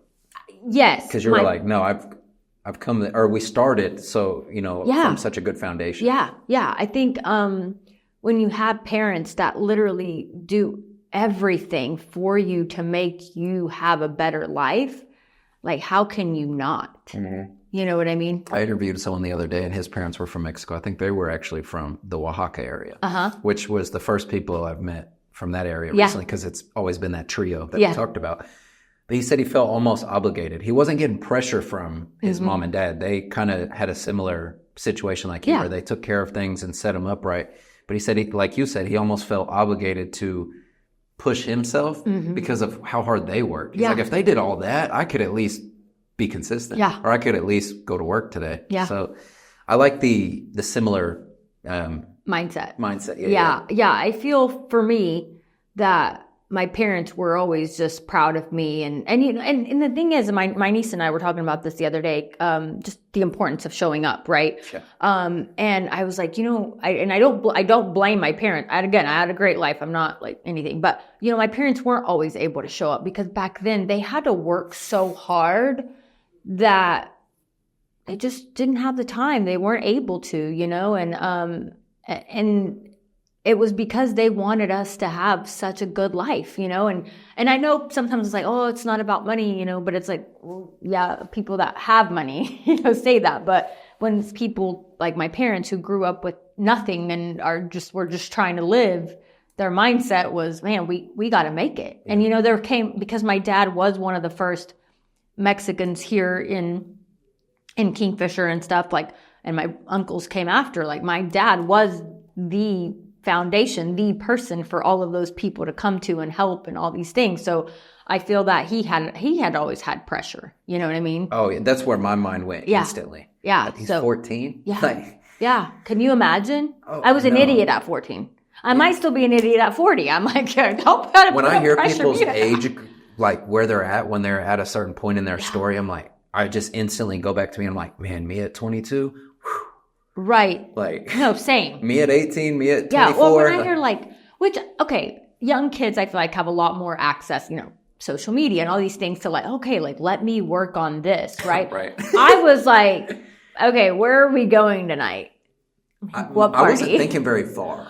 Yes. Because you were like, no, I've come, or we started, so, from such a good foundation. Yeah. Yeah. I think when you have parents that literally do everything for you to make you have a better life, like, how can you not? Mm-hmm. You know what I mean? I interviewed someone the other day, and his parents were from Mexico. I think they were actually from the Oaxaca area, which was the first people I've met from that area recently, because it's always been that trio that we talked about. But he said he felt almost obligated. He wasn't getting pressure from his mom and dad. They kind of had a similar situation like you, where they took care of things and set him up right. But he said, like you said, he almost felt obligated to push himself because of how hard they worked. He's like, if they did all that, I could at least be consistent. Yeah. Or I could at least go to work today. Yeah. So I like the similar, mindset. Mindset. Yeah. I feel for me that my parents were always just proud of me. And you know, and the thing is, my niece and I were talking about this the other day, just the importance of showing up, right? Sure. And I was like, you know, I don't blame my parents. I had a great life. I'm not like anything, but you know, my parents weren't always able to show up because back then they had to work so hard that they just didn't have the time. They weren't able to, you know, and it was because they wanted us to have such a good life, you know, and I know sometimes it's like, oh, it's not about money, you know, but it's like, well, yeah, people that have money, you know, say that. But when people like my parents who grew up with nothing and were just trying to live, their mindset was, man, we got to make it. Yeah. And, you know, because my dad was one of the first Mexicans here in Kingfisher and stuff, like, and my uncles came after, like my dad was the foundation, the person for all of those people to come to and help and all these things. So I feel that he had always had pressure. You know what I mean? Oh, yeah, that's where my mind went instantly. Yeah. Like, he's 14. Yeah. Yeah. Can you imagine? I was an idiot at 14. I might still be an idiot at 40. I'm like, don't put when I hear people's age, like where they're at when they're at a certain point in their story, I'm like, I just instantly go back to me. I'm like, man, me at 22. Right. Like, no, same. Me at 18, me at 24. Yeah, well, when I hear okay, young kids, I feel like have a lot more access, you know, social media and all these things to like, okay, like, let me work on this, right? Right. I was like, okay, where are we going tonight? What party? I wasn't thinking very far.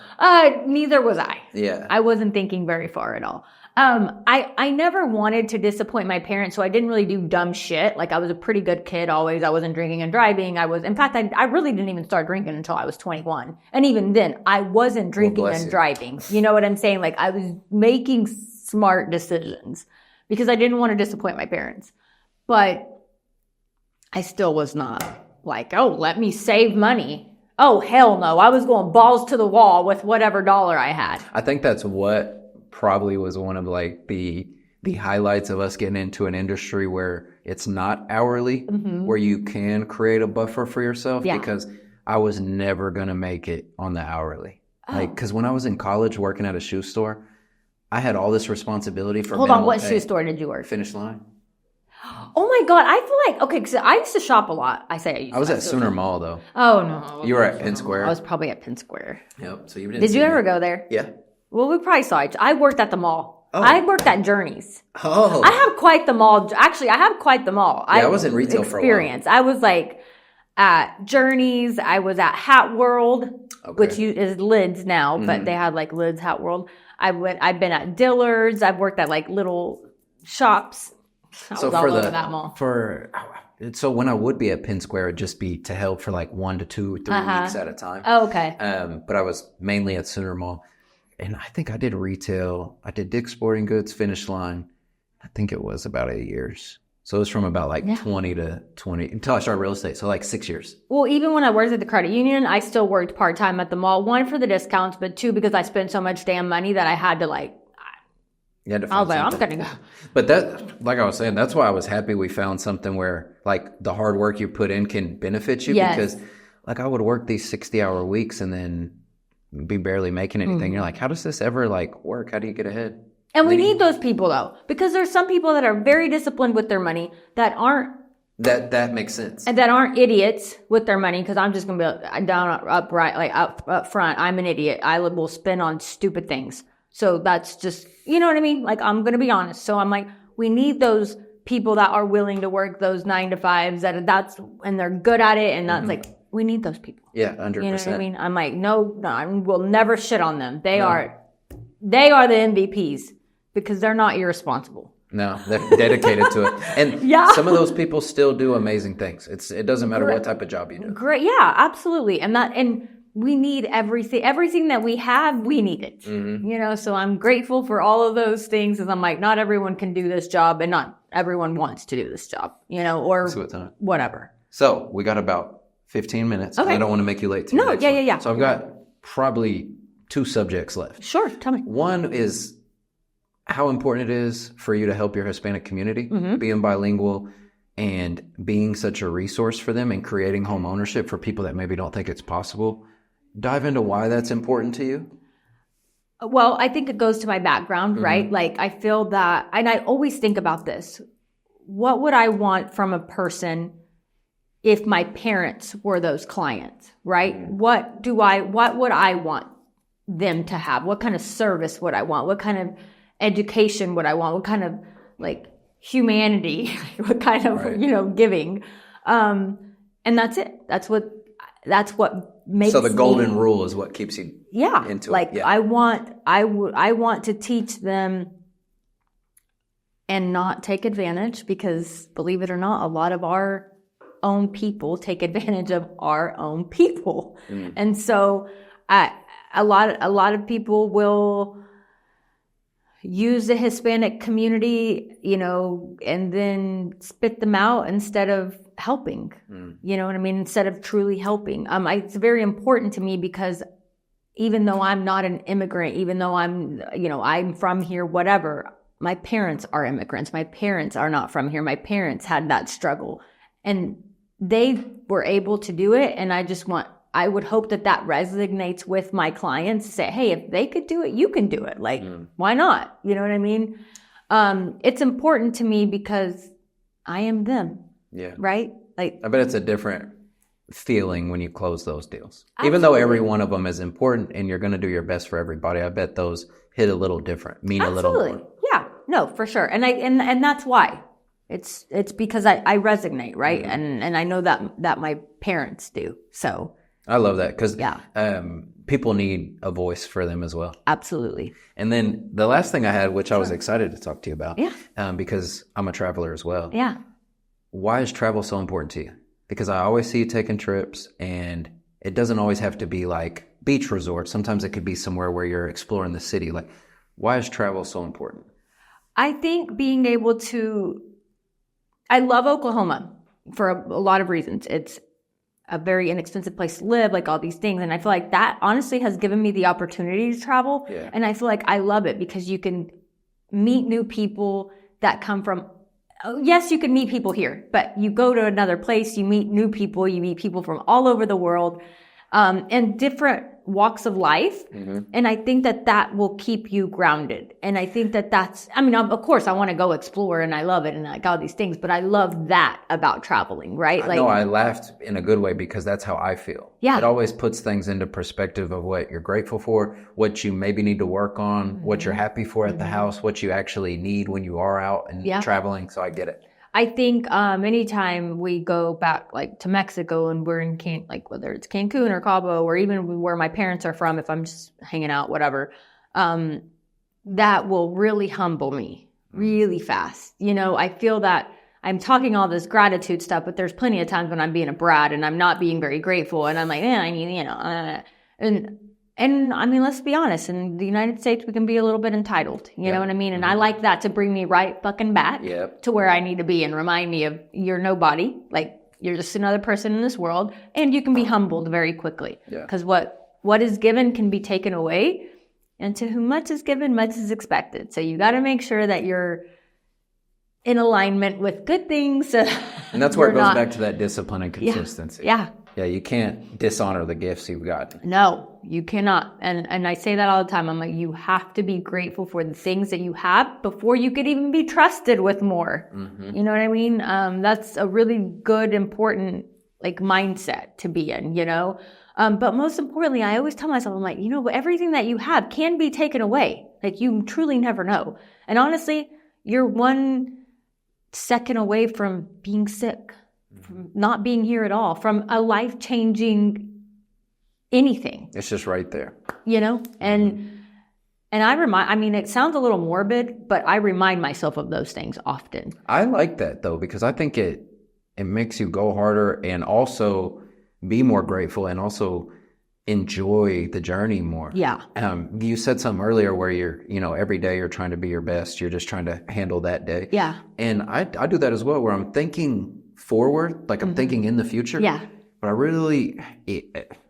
Neither was I. Yeah. I wasn't thinking very far at all. I never wanted to disappoint my parents, so I didn't really do dumb shit. Like, I was a pretty good kid always. I wasn't drinking and driving. In fact, I really didn't even start drinking until I was 21. And even then, I wasn't drinking and driving. You know what I'm saying? Like, I was making smart decisions because I didn't want to disappoint my parents. But I still was not like, oh, let me save money. Oh, hell no. I was going balls to the wall with whatever dollar I had. I think that's what probably was one of like the highlights of us getting into an industry where it's not hourly, where you can create a buffer for yourself, because I was never going to make it on the hourly. Like, because when I was in college working at a shoe store, I had all this responsibility for Hold on, what shoe store did you work? Finish Line. Oh my God, I feel like, okay, because I used to shop a lot. I was at Sooner Mall though. Oh no. You were at Penn Square? I was probably at Penn Square. Yep. So you didn't Did you ever go there? Yeah. Well, we probably saw each. I worked at the mall. Oh. I worked at Journeys. Oh. I have quite the mall. Actually, I have quite the mall. Yeah, I was in retail for a while. I was like at Journeys. I was at Hat World, which is Lids now, but they had like Lids Hat World. I've been at Dillard's. I've worked at like little shops. So when I would be at Penn Square, it'd just be to help for like 1 to 2 or 3 weeks at a time. Oh, okay. But I was mainly at Sooner Mall. And I think I did retail. I did Dick's Sporting Goods, Finish Line. I think it was about 8 years. So it was from about like 20 to 20 until I started real estate. So like 6 years. Well, even when I worked at the credit union, I still worked part-time at the mall. 1, for the discounts, but 2, because I spent so much damn money that I had to like, I was like, I'm going to go. But that, like I was saying, that's why I was happy we found something where like the hard work you put in can benefit you. Yes. Because like I would work these 60-hour weeks and then be barely making anything. You're like, how does this ever like work? How do you get ahead? And we need those people though, because there's some people that are very disciplined with their money that aren't. That makes sense. And that aren't idiots with their money, because I'm just going to be down upright, like up front. I'm an idiot. I will spend on stupid things. So that's just, you know what I mean? Like, I'm going to be honest. So I'm like, we need those people that are willing to work those 9 to 5s and they're good at it. And that's like, we need those people. Yeah, 100%. You know what I mean? I'm like, no, I will never shit on them. They are the MVPs because they're not irresponsible. No, they're dedicated to it. And some of those people still do amazing things. It doesn't matter what type of job you do. Great. Yeah, absolutely. And we need everything that we have, we need it. You know, so I'm grateful for all of those things, because I'm like, not everyone can do this job and not everyone wants to do this job, you know, or whatever. So we got about 15 minutes. Okay. I don't want to make you late. Yeah. So I've got probably 2 subjects left. Sure. Tell me. One is how important it is for you to help your Hispanic community, being bilingual and being such a resource for them and creating home ownership for people that maybe don't think it's possible. Dive into why that's important to you. Well, I think it goes to my background, right? Like I feel that, and I always think about this. What would I want from a person if my parents were those clients, right? What would I want them to have? What kind of service would I want? What kind of education would I want? What kind of like humanity? What kind of, giving? And that's it. That's what makes So the golden rule is what keeps you into like it. Yeah. I want to teach them and not take advantage, because believe it or not, a lot of our own people take advantage of our own people. And so a lot of people will use the Hispanic community, and then spit them out instead of helping. You know what I mean? Instead of truly helping. It's very important to me, because even though I'm not an immigrant, even though I'm from here, whatever, my parents are immigrants. My parents are not from here. My parents had that struggle, and they were able to do it. And I would hope that resonates with my clients to say, hey, if they could do it, you can do it. Like, why not? You know what I mean? It's important to me because I am them. Yeah. Right? Like, I bet it's a different feeling when you close those deals. Absolutely. Even though every one of them is important and you're going to do your best for everybody, I bet those hit a little different, mean absolutely. A little more. Yeah, no, for sure. And that's why. It's because I resonate, right? And I know that my parents do. So I love that, because people need a voice for them as well. Absolutely. And then the last thing I had, which I was excited to talk to you about, Yeah. Because I'm a traveler as well. Yeah. Why is travel so important to you? Because I always see you taking trips, and it doesn't always have to be like beach resorts. Sometimes it could be somewhere where you're exploring the city. Like, why is travel so important? I think being able to, I love Oklahoma for a lot of reasons. It's a very inexpensive place to live, like all these things. And I feel like that honestly has given me the opportunity to travel. Yeah. And I feel like I love it because you can meet new people that come from, yes, you can meet people here, but you go to another place, you meet new people, you meet people from all over the world, and different walks of life. And I think that will keep you grounded. And I think of course I want to go explore and I love it and like all these things, but I love that about traveling, right? I know, I laughed in a good way because that's how I feel. Yeah. It always puts things into perspective of what you're grateful for, what you maybe need to work on, what you're happy for at the house, what you actually need when you are out and traveling. So I get it. I think anytime we go back like to Mexico and we're in whether it's Cancun or Cabo or even where my parents are from, if I'm just hanging out, whatever, that will really humble me really fast. I feel that I'm talking all this gratitude stuff, but there's plenty of times when I'm being a brat and I'm not being very grateful, and I'm like, and I mean, let's be honest, in the United States, we can be a little bit entitled, you know what I mean? And I like that to bring me right fucking back to where I need to be and remind me of you're nobody, like you're just another person in this world, and you can be humbled very quickly. Because what is given can be taken away, and to whom much is given, much is expected. So you got to make sure that you're in alignment with good things. And that's where it goes back to that discipline and consistency. Yeah, you can't dishonor the gifts you've got. No, you cannot. And I say that all the time. I'm like, you have to be grateful for the things that you have before you could even be trusted with more. You know what I mean? That's a really good, important mindset to be in, But most importantly, I always tell myself, I'm like, everything that you have can be taken away. Like, you truly never know. And honestly, you're 1 second away from being sick, from not being here at all, from a life-changing anything. It's just right there. And it sounds a little morbid, but I remind myself of those things often. I like that though, because I think it makes you go harder and also be more grateful and also enjoy the journey more. Yeah. You said something earlier where you're, every day you're trying to be your best. You're just trying to handle that day. Yeah. And I do that as well, where I'm thinking forward, like I'm thinking in the future. Yeah. But I really,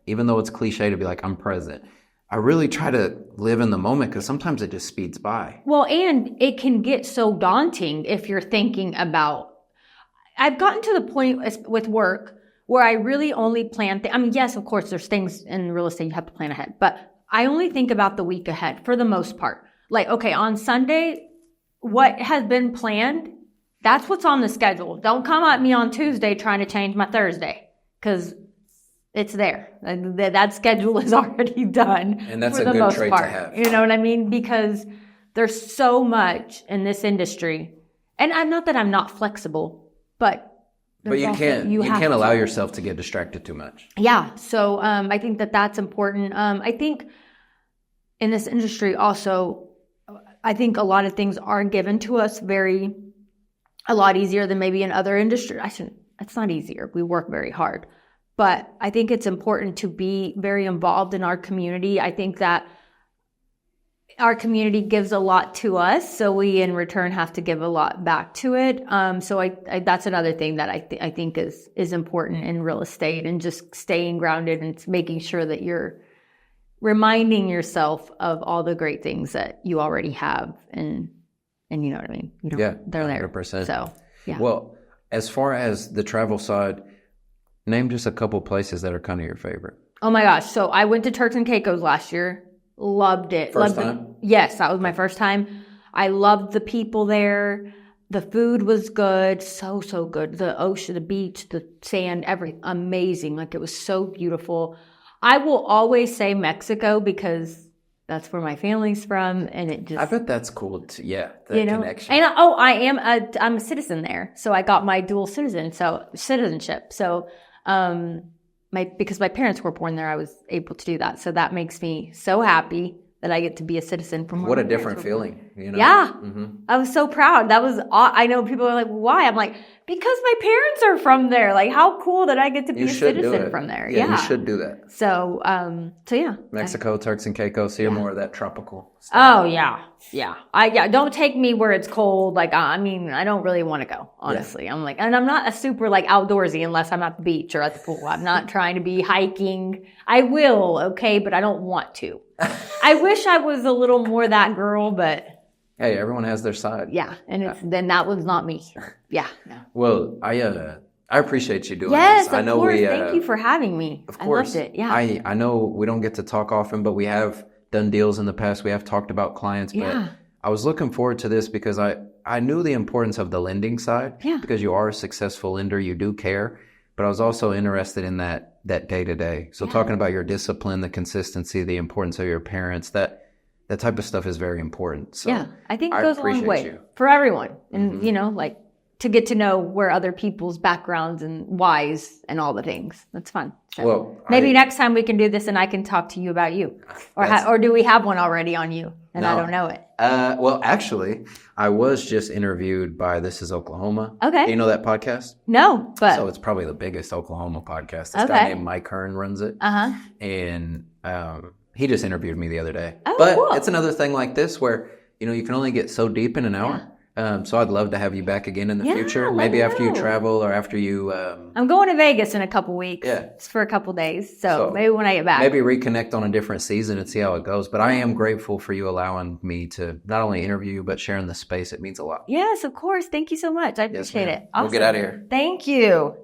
even though it's cliche to be like, I'm present, I really try to live in the moment because sometimes it just speeds by. Well, and it can get so daunting if you're thinking about, I've gotten to the point with work where I really only plan, yes, of course, there's things in real estate you have to plan ahead, but I only think about the week ahead for the most part. Like, okay, on Sunday, what has been planned, that's what's on the schedule. Don't come at me on Tuesday trying to change my Thursday, because it's there. That schedule is already done. And that's a good trait to have. You know what I mean? Because there's so much in this industry. And I'm not that I'm not flexible, but you can't allow yourself to get distracted too much. Yeah. So I think that's important. I think in this industry also, I think a lot of things are given to us a lot easier than maybe in other industries. It's not easier. We work very hard. But I think it's important to be very involved in our community. I think that our community gives a lot to us, so we in return have to give a lot back to it. So I that's another thing that I think is important in real estate, and just staying grounded and making sure that you're reminding yourself of all the great things that you already have, and you know what I mean? They're there. 100%. So, yeah. Well, as far as the travel side, name just a couple places that are kind of your favorite. Oh my gosh. So I went to Turks and Caicos last year. Loved it. First time? Yes, that was my first time. I loved the people there. The food was good. So good. The ocean, the beach, the sand, everything. Amazing. Like, it was so beautiful. I will always say Mexico because that's where my family's from, and it just... I bet that's cool too. Yeah, that connection. And I'm a citizen there, so I got my dual citizenship. So, because my parents were born there, I was able to do that. So that makes me so happy that I get to be a citizen from where What a different feeling, you know? Yeah. Mm-hmm. I was so proud. I know people are like, why? I'm like, because my parents are from there. Like, how cool that I get to be a citizen from there. Yeah, you should do that. So yeah. Mexico, Turks and Caicos, so you're more of that tropical stuff. Oh, yeah. Yeah. Don't take me where it's cold. Like, I don't really want to go, honestly. Yeah. I'm like, and I'm not a super like outdoorsy unless I'm at the beach or at the pool. I'm not trying to be hiking. I will, okay, but I don't want to. I wish I was a little more that girl, but... Hey, everyone has their side. Yeah, and then that was not me. Yeah. No. Well, I appreciate you doing this. Yes, of course. Thank you for having me. Of course. I loved it. Yeah. I know we don't get to talk often, but we have done deals in the past. We have talked about clients, but I was looking forward to this because I knew the importance of the lending side. Yeah. Because you are a successful lender, you do care. But I was also interested in that day-to-day. So talking about your discipline, the consistency, the importance of your parents, that type of stuff is very important. So yeah, I think it goes a long way for everyone. And, like to get to know where other people's backgrounds and whys and all the things. That's fun. So well, maybe next time we can do this and I can talk to you about you. Or do we have one already on you and I don't know it? Well, actually, I was just interviewed by This Is Oklahoma. Okay. Do you know that podcast? No, but... So it's probably the biggest Oklahoma podcast. This guy named Mike Hearn runs it. Uh-huh. And he just interviewed me the other day. Oh, but cool. It's another thing like this where, you can only get so deep in an hour. So I'd love to have you back again in the future. Maybe after you travel or after you... I'm going to Vegas in a couple weeks. Yeah. It's for a couple days. So maybe when I get back. Maybe reconnect on a different season and see how it goes. But I am grateful for you allowing me to not only interview you, but sharing the space. It means a lot. Yes, of course. Thank you so much. I appreciate it. Awesome. We'll get out of here. Thank you.